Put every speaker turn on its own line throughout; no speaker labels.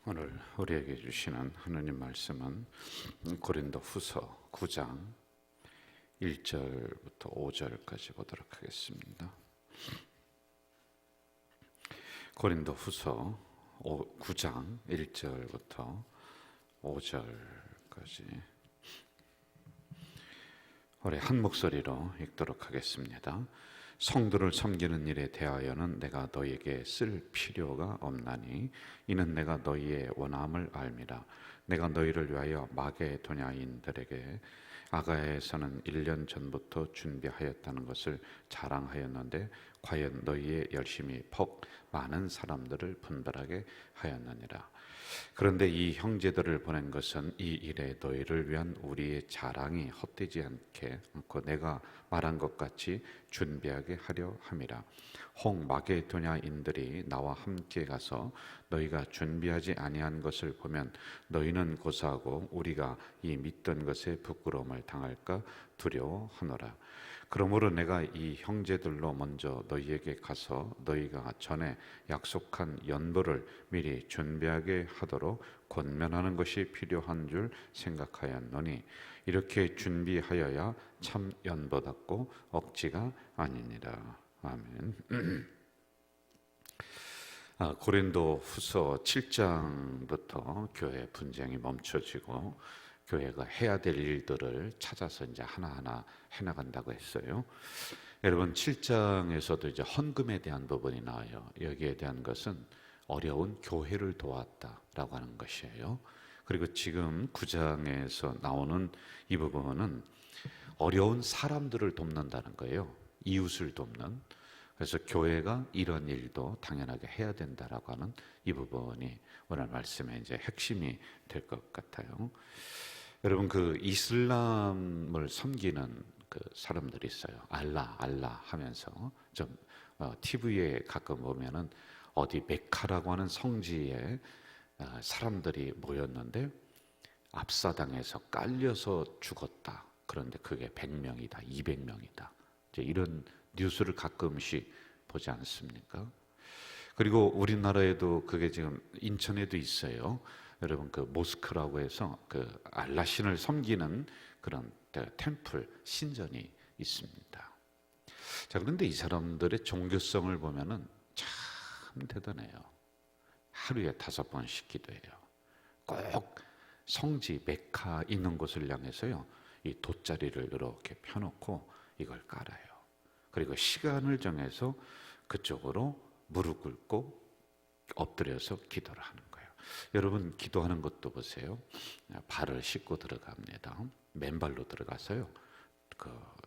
오늘 우리에게 주시는 하나님 말씀은 고린도 후서 9장 1절부터 5절까지 보도록 하겠습니다. 고린도 후서 9장 1절부터 5절까지 우리 한 목소리로 읽도록 하겠습니다. 성도를 섬기는 일에 대하여는 내가 너희에게 쓸 필요가 없나니 이는 내가 너희의 원함을 알미라. 내가 너희를 위하여 마게도냐인들에게 아가야에서는 1년 전부터 준비하였다는 것을 자랑하였는데 과연 너희의 열심이 폭 많은 사람들을 분별하게 하였느니라. 그런데 이 형제들을 보낸 것은 이 일에 너희를 위한 우리의 자랑이 헛되지 않고 내가 말한 것 같이 준비하게 하려 함이라. 혹 마게도냐인들이 나와 함께 가서 너희가 준비하지 아니한 것을 보면 너희는 고사하고 우리가 이 믿던 것에 부끄러움을 당할까 두려워하노라. 그러므로 내가 이 형제들로 먼저 너희에게 가서 너희가 전에 약속한 연보를 미리 준비하게 하도록 권면하는 것이 필요한 줄 생각하였노니 이렇게 준비하여야 참 연보답고 억지가 아니니라. 아멘. 고린도 후서 7장부터 교회 분쟁이 멈춰지고 교회가 해야 될 일들을 찾아서 이제 하나하나 해나간다고 했어요. 여러분 7장에서도 이제 헌금에 대한 부분이 나와요. 여기에 대한 것은 어려운 교회를 도왔다라고 하는 것이에요. 그리고 지금 9장에서 나오는 이 부분은 어려운 사람들을 돕는다는 거예요. 이웃을 돕는. 그래서 교회가 이런 일도 당연하게 해야 된다라고 하는 이 부분이 오늘 말씀의 이제 핵심이 될 것 같아요. 여러분 그 이슬람을 섬기는 그 사람들이 있어요. 알라 하면서 좀 TV에 가끔 보면은 어디 메카라고 하는 성지에 사람들이 모였는데 압사당해서 깔려서 죽었다. 그런데 그게 100명이다, 200명이다. 이제 이런 뉴스를 가끔씩 보지 않습니까? 그리고 우리나라에도 그게 지금 인천에도 있어요. 여러분 그 모스크라고 해서 그 알라신을 섬기는 그런 템플 신전이 있습니다. 자, 그런데 이 사람들의 종교성을 보면은 참 대단해요. 하루에 5번씩 기도해요. 꼭 성지 메카 있는 곳을 향해서요, 이 돗자리를 이렇게 펴놓고 이걸 깔아요. 그리고 시간을 정해서 그쪽으로 무릎 꿇고 엎드려서 기도를 하는 거예요. 여러분 기도하는 것도 보세요. 발을 씻고 들어갑니다. 맨발로 들어가서요,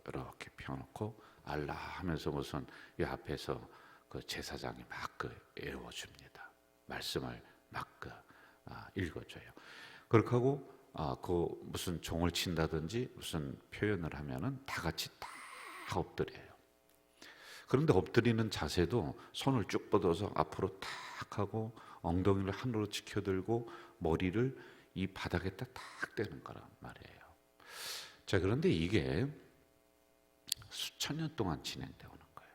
이렇게 펴놓고 알라 하면서 무슨 이 앞에서 그 제사장이 막 외워줍니다. 말씀을 막 읽어줘요. 그렇게 하고 그 무슨 종을 친다든지 무슨 표현을 하면은 다 같이 다 엎드려요. 그런데 엎드리는 자세도 손을 쭉 뻗어서 앞으로 탁 하고 엉덩이를 하늘로 치켜들고 머리를 이 바닥에다 탁 대는 거란 말이에요. 자, 그런데 이게 수천 년 동안 진행되어 오는 거예요.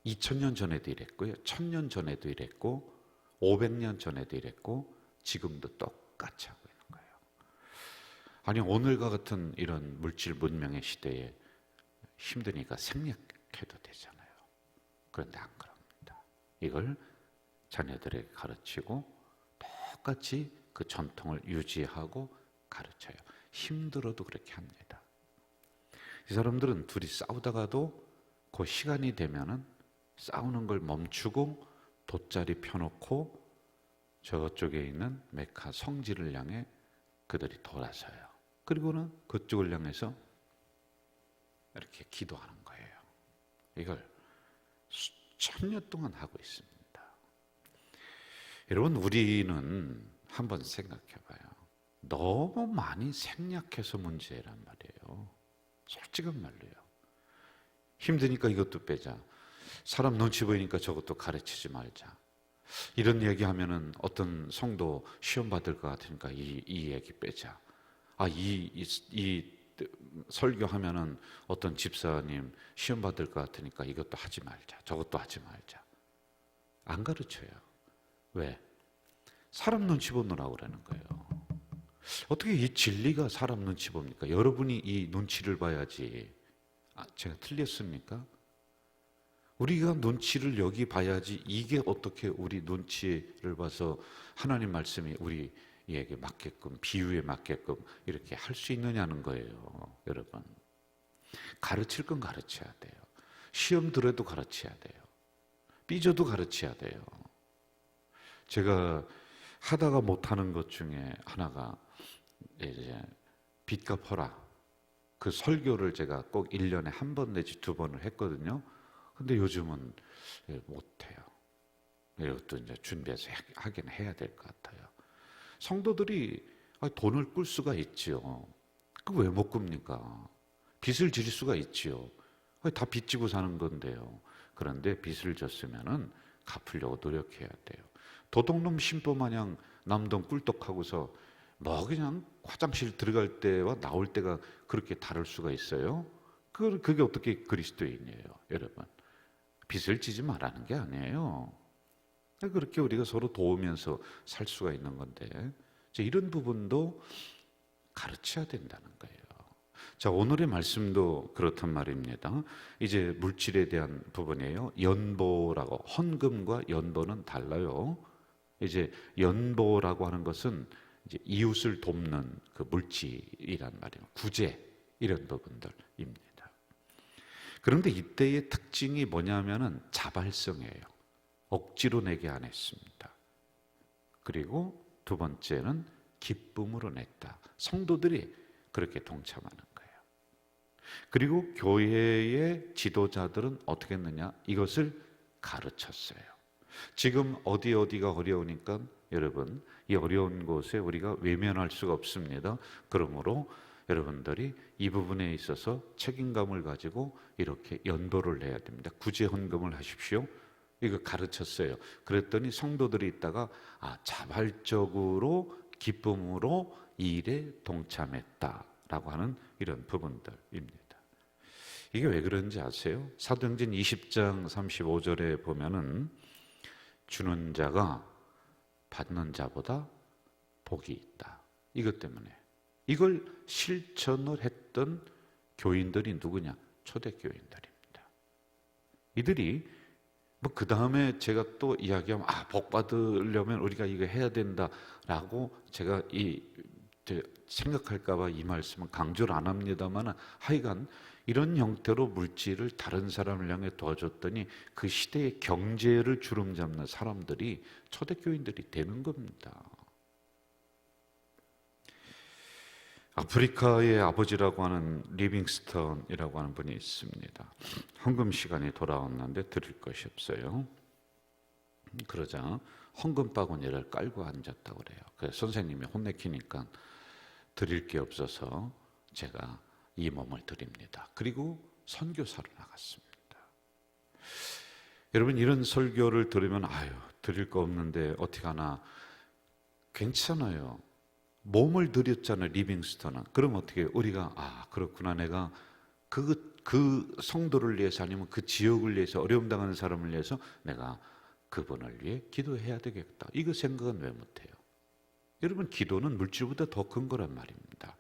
2000년 전에도 이랬고요, 1000년 전에도 이랬고, 500년 전에도 이랬고, 지금도 똑같이 하고 있는 거예요. 아니 오늘과 같은 이런 물질 문명의 시대에 힘드니까 생략해도 되잖아요. 그런데 안 그럽니다. 이걸 자녀들에게 가르치고 똑같이 그 전통을 유지하고 가르쳐요. 힘들어도 그렇게 합니다. 이 사람들은 둘이 싸우다가도 그 시간이 되면은 싸우는 걸 멈추고 돗자리 펴놓고 저쪽에 있는 메카 성지를 향해 그들이 돌아서요. 그리고는 그쪽을 향해서 이렇게 기도하는 거예요. 이걸 수천 년 동안 하고 있습니다. 여러분 우리는 한번 생각해 봐요. 너무 많이 생략해서 문제란 말이에요. 솔직한 말로요. 힘드니까 이것도 빼자. 사람 눈치 보이니까 저것도 가르치지 말자. 이런 얘기하면은 어떤 성도 시험 받을 것 같으니까 이 얘기 빼자. 이 설교하면은 어떤 집사님 시험 받을 것 같으니까 이것도 하지 말자. 저것도 하지 말자. 안 가르쳐요. 왜? 사람 눈치 보느라고 그러는 거예요. 어떻게 이 진리가 사람 눈치 봅니까? 여러분이 이 눈치를 봐야지. 제가 틀렸습니까? 우리가 눈치를 여기 봐야지 이게 어떻게 우리 눈치를 봐서 하나님 말씀이 우리에게 맞게끔, 비유에 맞게끔 이렇게 할 수 있느냐는 거예요. 여러분, 가르칠 건 가르쳐야 돼요. 시험 들어도 가르쳐야 돼요. 삐져도 가르쳐야 돼요. 제가 하다가 못하는 것 중에 하나가 이제 빚 갚아라. 그 설교를 제가 꼭 1년에 한 번 내지 2번을 했거든요. 근데 요즘은 못해요. 이것도 이제 준비해서 하긴 해야 될 것 같아요. 성도들이 돈을 꿀 수가 있지요. 그 왜 못 꿉니까? 빚을 질 수가 있지요. 다 빚 지고 사는 건데요. 그런데 빚을 졌으면은 갚으려고 노력해야 돼요. 도둑놈 심보 마냥 남돈 꿀떡하고서 뭐 그냥 화장실 들어갈 때와 나올 때가 그렇게 다를 수가 있어요? 그게 어떻게 그리스도인이에요, 여러분? 빚을 지지 말라는 게 아니에요. 그렇게 우리가 서로 도우면서 살 수가 있는 건데, 이런 부분도 가르쳐야 된다는 거예요. 자, 오늘의 말씀도 그렇단 말입니다. 이제 물질에 대한 부분이에요. 연보라고, 헌금과 연보는 달라요. 이제 연보라고 하는 것은 이제 이웃을 돕는 그 물질이란 말이에요. 구제 이런 부분들입니다. 그런데 이때의 특징이 뭐냐면은 자발성이에요. 억지로 내게 안 했습니다. 그리고 두 번째는 기쁨으로 냈다. 성도들이 그렇게 동참하는 거예요. 그리고 교회의 지도자들은 어떻게 했느냐? 이것을 가르쳤어요. 지금 어디가 어려우니까 여러분, 이 어려운 곳에 우리가 외면할 수가 없습니다. 그러므로 여러분들이 이 부분에 있어서 책임감을 가지고 이렇게 연보를 내야 됩니다. 구제 헌금을 하십시오. 이거 가르쳤어요. 그랬더니 성도들이 있다가 자발적으로 기쁨으로 이 일에 동참했다라고 하는 이런 부분들입니다. 이게 왜 그런지 아세요? 사도행전 20장 35절에 보면은 주는 자가 받는 자보다 복이 있다. 이것 때문에 이걸 실천을 했던 교인들이 누구냐? 초대교인들입니다. 이들이 그 다음에 제가 또 이야기하면 복 받으려면 우리가 이거 해야 된다라고 제가 생각할까봐 이 말씀은 강조를 안 합니다만, 하여간 이런 형태로 물질을 다른 사람을 향해 도와줬더니 그 시대의 경제를 주름잡는 사람들이 초대교인들이 되는 겁니다. 아프리카의 아버지라고 하는 리빙스턴이라고 하는 분이 있습니다. 헌금 시간이 돌아왔는데 드릴 것이 없어요. 그러자 헌금 바구니를 깔고 앉았다고 그래요. 그래서 선생님이 혼내키니까 드릴 게 없어서 제가 이 몸을 드립니다. 그리고 선교사로 나갔습니다. 여러분, 이런 설교를 들으면 드릴 거 없는데 어떡하나, 괜찮아요. 몸을 드렸잖아요, 리빙스턴은. 그럼 어떻게 우리가 그렇구나, 내가 그 성도를 위해서 아니면 그 지역을 위해서, 어려움 당하는 사람을 위해서 내가 그분을 위해 기도해야 되겠다. 이거 생각은 왜 못해요? 여러분, 기도는 물질보다 더 큰 거란 말입니다.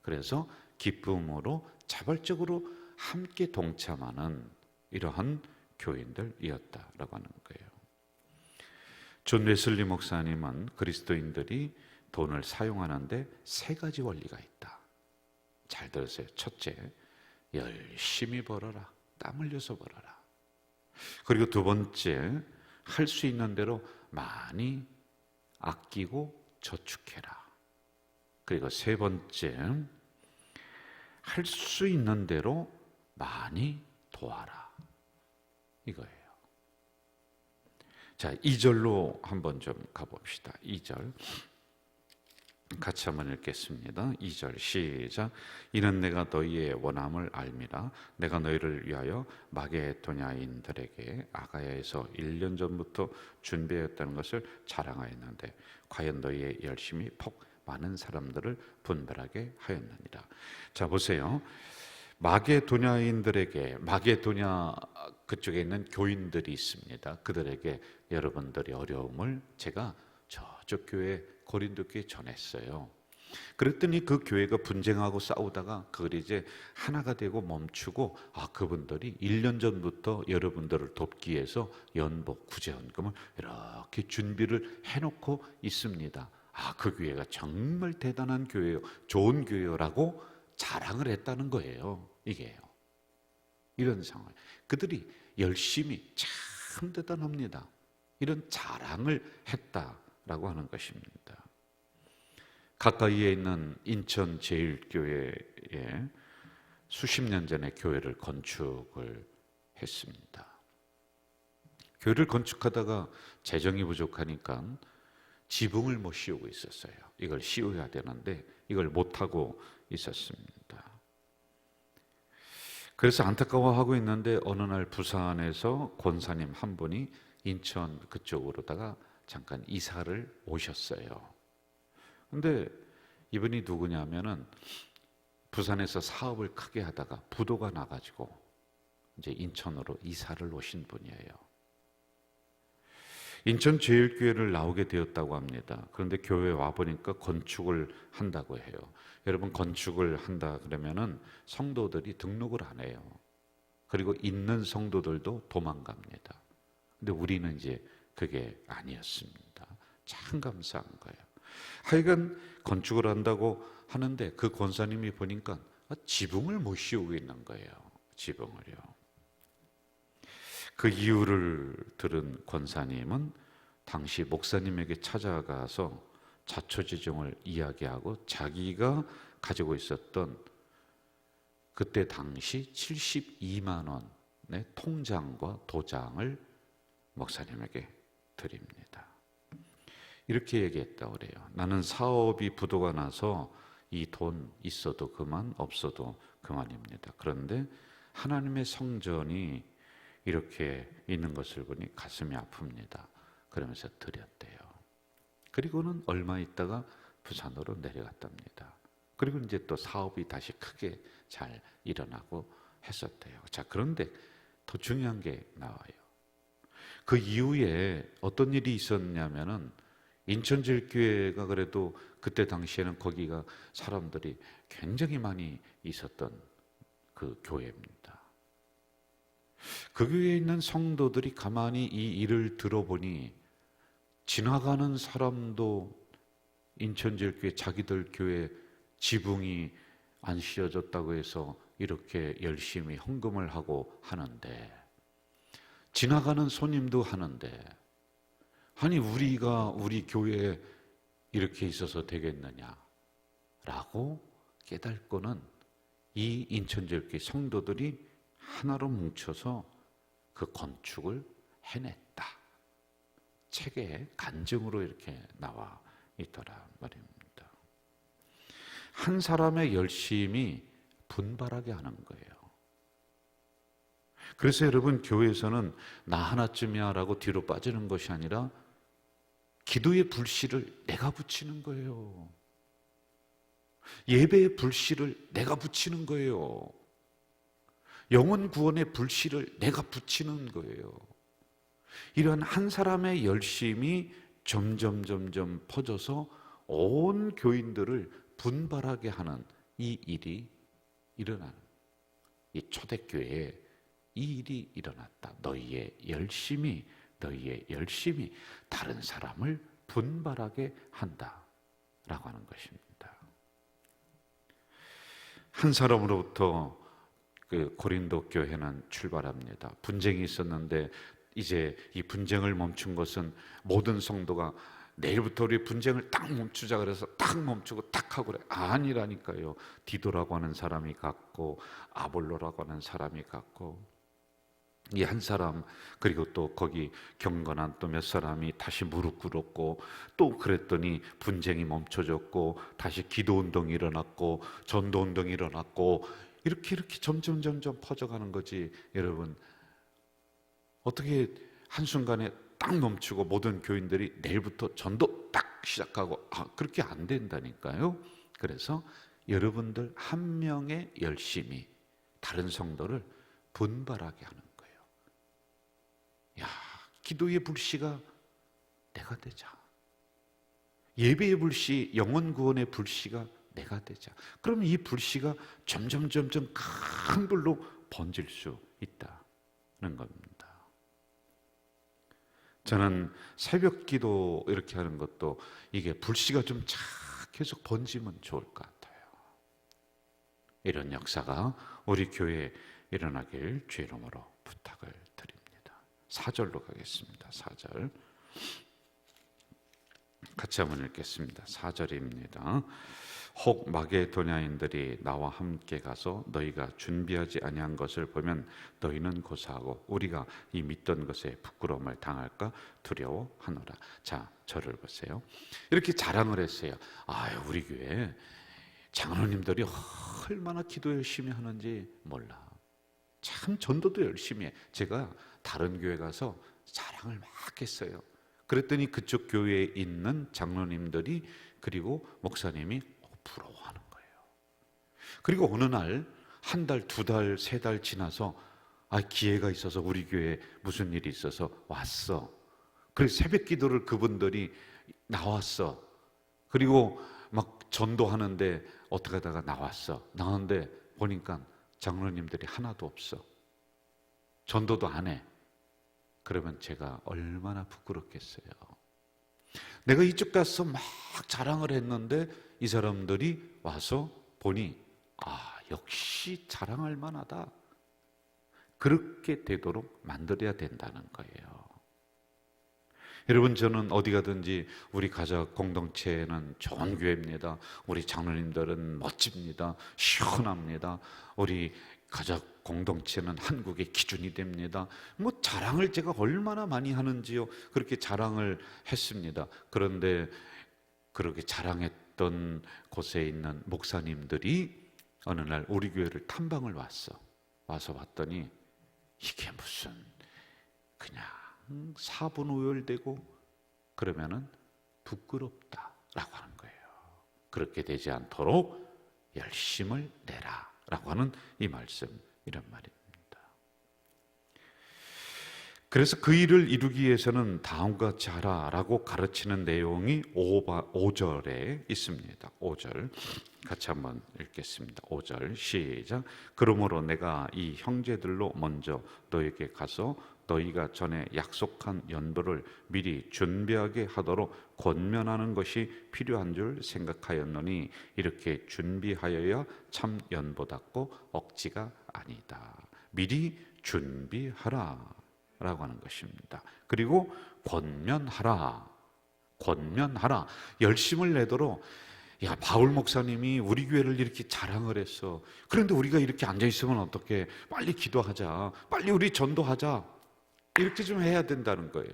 그래서 기쁨으로 자발적으로 함께 동참하는 이러한 교인들이었다라고 하는 거예요. 존 웨슬리 목사님은 그리스도인들이 돈을 사용하는데 3가지 원리가 있다. 잘 들으세요. 첫째, 열심히 벌어라. 땀 흘려서 벌어라. 그리고 두 번째, 할 수 있는 대로 많이 아끼고 저축해라. 그리고 세 번째, 할 수 있는 대로 많이 도와라. 이거예요. 자, 2절로 한번 좀 가봅시다. 2절 같이 한번 읽겠습니다. 2절 시작. 이는 내가 너희의 원함을 알미라. 내가 너희를 위하여 마게도냐인들에게 아가야에서 1년 전부터 준비했다는 것을 자랑하였는데 과연 너희의 열심이 폭 많은 사람들을 분별하게 하였느니라. 자, 보세요. 마게도냐인들에게, 마게도냐 그쪽에 있는 교인들이 있습니다. 그들에게 여러분들의 어려움을 제가 저쪽 교회 고린도 교회에 전했어요. 그랬더니 그 교회가 분쟁하고 싸우다가 그걸 이제 하나가 되고 멈추고, 그분들이 1년 전부터 여러분들을 돕기 위해서 연복 구제헌금을 이렇게 준비를 해놓고 있습니다. 그 교회가 정말 대단한 교회요, 좋은 교회라고 자랑을 했다는 거예요. 이게요. 이런 상황. 그들이 열심히 참 대단합니다. 이런 자랑을 했다라고 하는 것입니다. 가까이에 있는 인천 제일교회에 수십 년 전에 교회를 건축을 했습니다. 교회를 건축하다가 재정이 부족하니까 지붕을 못 씌우고 있었어요. 이걸 씌워야 되는데 이걸 못하고 있었습니다. 그래서 안타까워하고 있는데 어느 날 부산에서 권사님 한 분이 인천 그쪽으로다가 잠깐 이사를 오셨어요. 근데 이분이 누구냐면은 부산에서 사업을 크게 하다가 부도가 나가지고 이제 인천으로 이사를 오신 분이에요. 인천 제일교회를 나오게 되었다고 합니다. 그런데 교회에 와 보니까 건축을 한다고 해요. 여러분, 건축을 한다 그러면은 성도들이 등록을 안 해요. 그리고 있는 성도들도 도망갑니다. 근데 우리는 이제 그게 아니었습니다. 참 감사한 거예요. 하여간 건축을 한다고 하는데 그 권사님이 보니까 지붕을 못 씌우고 있는 거예요. 지붕을요. 그 이유를 들은 권사님은 당시 목사님에게 찾아가서 자초지종을 이야기하고 자기가 가지고 있었던 그때 당시 72만 원의 통장과 도장을 목사님에게 드립니다. 이렇게 얘기했다고 그래요. 나는 사업이 부도가 나서 이 돈 있어도 그만, 없어도 그만입니다. 그런데 하나님의 성전이 이렇게 있는 것을 보니 가슴이 아픕니다. 그러면서 드렸대요. 그리고는 얼마 있다가 부산으로 내려갔답니다. 그리고 이제 또 사업이 다시 크게 잘 일어나고 했었대요. 자, 그런데 더 중요한 게 나와요. 그 이후에 어떤 일이 있었냐면은 인천제일교회가 그래도 그때 당시에는 거기가 사람들이 굉장히 많이 있었던 그 교회입니다. 그 교회에 있는 성도들이 가만히 이 일을 들어보니 지나가는 사람도 인천제일교회 자기들 교회 지붕이 안 씌워졌다고 해서 이렇게 열심히 헌금을 하고 하는데, 지나가는 손님도 하는데, 아니 우리가 우리 교회에 이렇게 있어서 되겠느냐라고 깨닫고는 이 인천제일교회 성도들이 하나로 뭉쳐서 그 건축을 해냈다. 책에 간증으로 이렇게 나와 있더라 말입니다. 한 사람의 열심이 분발하게 하는 거예요. 그래서 여러분, 교회에서는 나 하나쯤이야 라고 뒤로 빠지는 것이 아니라 기도의 불씨를 내가 붙이는 거예요. 예배의 불씨를 내가 붙이는 거예요. 영혼 구원의 불씨를 내가 붙이는 거예요. 이러한 한 사람의 열심이 점점 퍼져서 온 교인들을 분발하게 하는 이 일이 일어나는, 이 초대교회에 이 일이 일어났다. 너희의 열심이 다른 사람을 분발하게 한다라고 하는 것입니다. 한 사람으로부터 그 고린도 교회는 출발합니다. 분쟁이 있었는데 이제 이 분쟁을 멈춘 것은 모든 성도가 내일부터 우리 분쟁을 딱 멈추자 그래서 딱 멈추고 딱 하고 그래. 아니라니까요. 디도라고 하는 사람이 갔고 아볼로라고 하는 사람이 갔고 이 한 사람, 그리고 또 거기 경건한 또 몇 사람이 다시 무릎 꿇었고, 또 그랬더니 분쟁이 멈춰졌고 다시 기도운동이 일어났고 전도운동이 일어났고, 이렇게 점점 퍼져가는 거지. 여러분, 어떻게 한순간에 딱 멈추고 모든 교인들이 내일부터 전도 딱 시작하고, 그렇게 안 된다니까요. 그래서 여러분들 한 명의 열심이 다른 성도를 분발하게 하는 거예요. 야, 기도의 불씨가 내가 되자. 예배의 불씨, 영혼 구원의 불씨가 내가 되자. 그러면 이 불씨가 점점 큰 불로 번질 수 있다는 겁니다. 저는 새벽 기도 이렇게 하는 것도 이게 불씨가 좀 계속 번지면 좋을 것 같아요. 이런 역사가 우리 교회에 일어나길 주의 이름으로 부탁을 드립니다. 4절로 가겠습니다. 4절 같이 한번 읽겠습니다. 4절입니다. 혹 마게도냐인들이 나와 함께 가서 너희가 준비하지 아니한 것을 보면 너희는 고사하고 우리가 이 믿던 것에 부끄러움을 당할까 두려워하노라. 자, 저를 보세요. 이렇게 자랑을 했어요. 우리 교회 장로님들이 얼마나 기도 열심히 하는지 몰라. 참 전도도 열심히 해. 제가 다른 교회 가서 자랑을 막 했어요. 그랬더니 그쪽 교회에 있는 장로님들이 그리고 목사님이 부러워하는 거예요. 그리고 어느 날 한 달, 두 달, 세 달 지나서 기회가 있어서 우리 교회에 무슨 일이 있어서 왔어. 그래서 새벽 기도를 그분들이 나왔어. 그리고 막 전도하는데 어떻게 하다가 나왔는데 보니까 장로님들이 하나도 없어. 전도도 안 해. 그러면 제가 얼마나 부끄럽겠어요. 내가 이쪽 가서 막 자랑을 했는데 이 사람들이 와서 보니 역시 자랑할 만하다. 그렇게 되도록 만들어야 된다는 거예요. 여러분, 저는 어디 가든지 우리 가족 공동체는 좋은 교회입니다. 우리 장로님들은 멋집니다. 시원합니다. 우리 가족 공동체는 한국의 기준이 됩니다. 자랑을 제가 얼마나 많이 하는지요. 그렇게 자랑을 했습니다. 그런데 그렇게 자랑했던 곳에 있는 목사님들이 어느 날 우리 교회를 탐방을 와서 봤더니 이게 무슨 그냥 사분오열되고 그러면은 부끄럽다라고 하는 거예요. 그렇게 되지 않도록 열심을 내라라고 하는 이 말씀, 이런 말입니다. 그래서 그 일을 이루기 위해서는 다음과 같이 하라라고 가르치는 내용이 5절에 있습니다. 5절 같이 한번 읽겠습니다. 5절 시작. 그러므로 내가 이 형제들로 먼저 너에게 가서 너희가 전에 약속한 연도를 미리 준비하게 하도록 권면하는 것이 필요한 줄 생각하였노니 이렇게 준비하여야 참 연보답고 억지가 아니다. 미리 준비하라 라고 하는 것입니다. 그리고 권면하라. 열심을 내도록. 바울 목사님이 우리 교회를 이렇게 자랑을 했어. 그런데 우리가 이렇게 앉아있으면 어떡해. 빨리 기도하자. 빨리 우리 전도하자. 이렇게 좀 해야 된다는 거예요.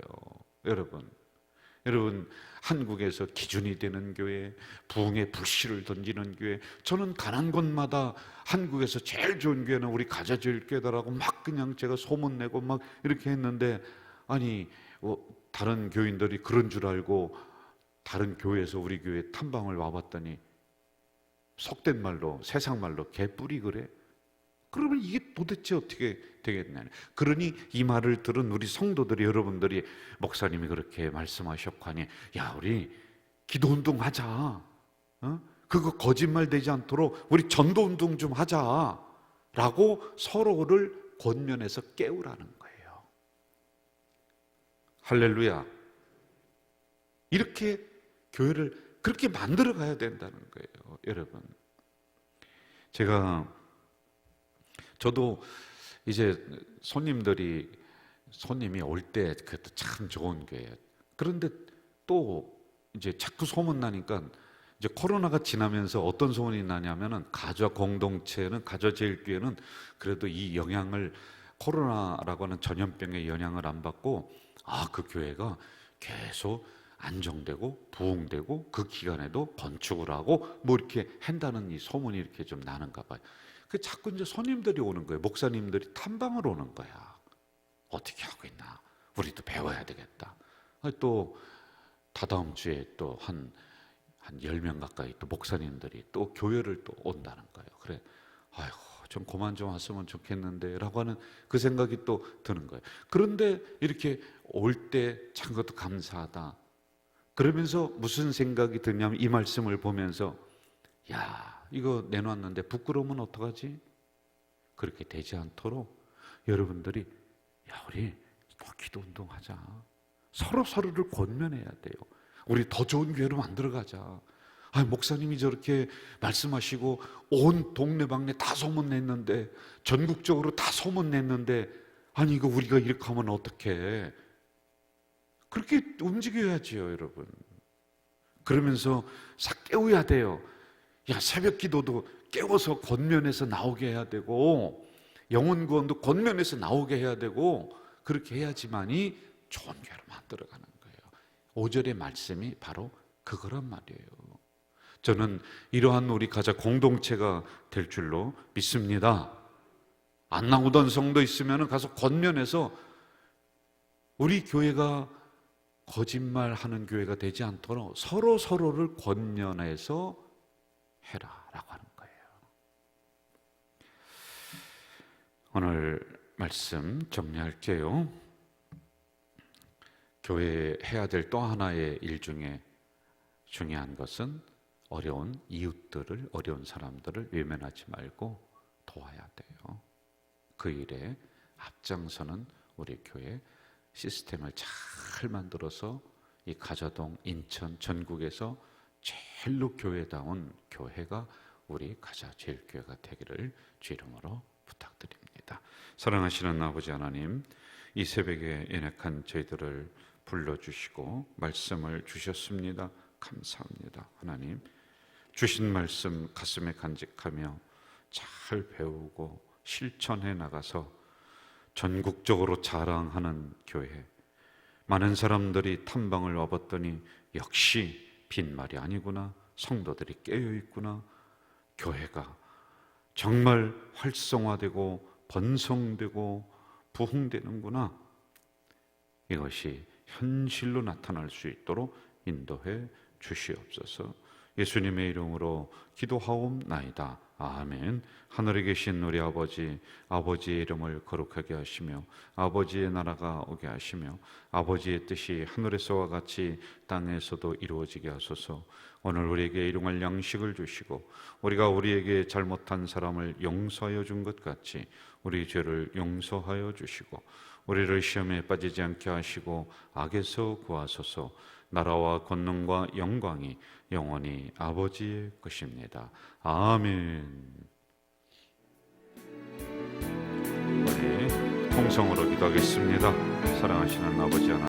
여러분, 한국에서 기준이 되는 교회, 부흥의 불씨를 던지는 교회, 저는 가는 곳마다 한국에서 제일 좋은 교회는 우리 가자제일교회다라고 막 그냥 제가 소문내고 막 이렇게 했는데, 다른 교인들이 그런 줄 알고 다른 교회에서 우리 교회 탐방을 와봤더니 속된 말로, 세상 말로 개뿌리 그래? 그러면 이게 도대체 어떻게 되겠냐. 그러니 이 말을 들은 우리 성도들이, 여러분들이 목사님이 그렇게 말씀하셨고 하니 우리 기도운동 하자. 그거 거짓말 되지 않도록 우리 전도운동 좀 하자 라고 서로를 권면해서 깨우라는 거예요. 할렐루야. 이렇게 교회를 그렇게 만들어 가야 된다는 거예요. 여러분, 저도 이제 손님이 올 때 그것도 참 좋은 교회예요. 그런데 또 이제 자꾸 소문나니까 이제 코로나가 지나면서 어떤 소문이 나냐면은 가족 공동체는, 가족제일교회는 그래도 이 영향을, 코로나라고 하는 전염병의 영향을 안 받고 그 교회가 계속 안정되고 부흥되고 그 기간에도 건축을 하고 이렇게 한다는 이 소문이 이렇게 좀 나는가 봐요. 자꾸 이제 손님들이 오는 거예요. 목사님들이 탐방을 오는 거야. 어떻게 하고 있나? 우리도 배워야 되겠다. 또 다다음 주에 또 한 10명 가까이 또 목사님들이 또 교회를 또 온다는 거예요. 그래, 좀 그만 좀 왔으면 좋겠는데 라고 하는 그 생각이 또 드는 거예요. 그런데 이렇게 올 때 참 그것도 감사하다. 그러면서 무슨 생각이 드냐면 이 말씀을 보면서 야, 이거 내놨는데 부끄러우면 어떡하지? 그렇게 되지 않도록 여러분들이 야, 우리 또 기도 운동하자. 서로를 권면해야 돼요. 우리 더 좋은 교회로 만들어가자. 아, 목사님이 저렇게 말씀하시고 온 동네방네 다 소문냈는데, 전국적으로 다 소문냈는데, 아니 이거 우리가 이렇게 하면 어떡해? 그렇게 움직여야지요, 여러분. 그러면서 싹 깨워야 돼요. 야, 새벽 기도도 깨워서 권면해서 나오게 해야 되고, 영혼 구원도 권면해서 나오게 해야 되고, 그렇게 해야지만이 좋은 교회로 만들어가는 거예요. 5절의 말씀이 바로 그거란 말이에요. 저는 이러한 우리 가자 공동체가 될 줄로 믿습니다. 안 나오던 성도 있으면 가서 권면해서 우리 교회가 거짓말하는 교회가 되지 않도록 서로를 권면해서 해라라고 하는 거예요. 오늘 말씀 정리할게요. 교회에 해야 될 또 하나의 일 중에 중요한 것은 어려운 이웃들을, 어려운 사람들을 외면하지 말고 도와야 돼요. 그 일에 앞장서는 우리 교회 시스템을 잘 만들어서 이 가자동, 인천, 전국에서 제일로 교회다운 교회가 우리 가자제일교회가 되기를 주 이름으로 부탁드립니다. 사랑하시는 아버지 하나님, 이 새벽에 연약한 저희들을 불러주시고 말씀을 주셨습니다. 감사합니다. 하나님, 주신 말씀 가슴에 간직하며 잘 배우고 실천해 나가서 전국적으로 자랑하는 교회, 많은 사람들이 탐방을 와봤더니 역시 빈말이 아니구나, 성도들이 깨어있구나, 교회가 정말 활성화되고 번성되고 부흥되는구나, 이것이 현실로 나타날 수 있도록 인도해 주시옵소서. 예수님의 이름으로 기도하옵나이다. 아멘. 하늘에 계신 우리 아버지, 아버지의 이름을 거룩하게 하시며 아버지의 나라가 오게 하시며 아버지의 뜻이 하늘에서와 같이 땅에서도 이루어지게 하소서. 오늘 우리에게 일용할 양식을 주시고 우리가 우리에게 잘못한 사람을 용서하여 준 것 같이 우리 죄를 용서하여 주시고 우리를 시험에 빠지지 않게 하시고 악에서 구하소서. 나라와 권능과 영광이 영원히 아버지의 것입니다. 아멘. 우리 통성으로 기도하겠습니다. 사랑하시는 아버지 하나님,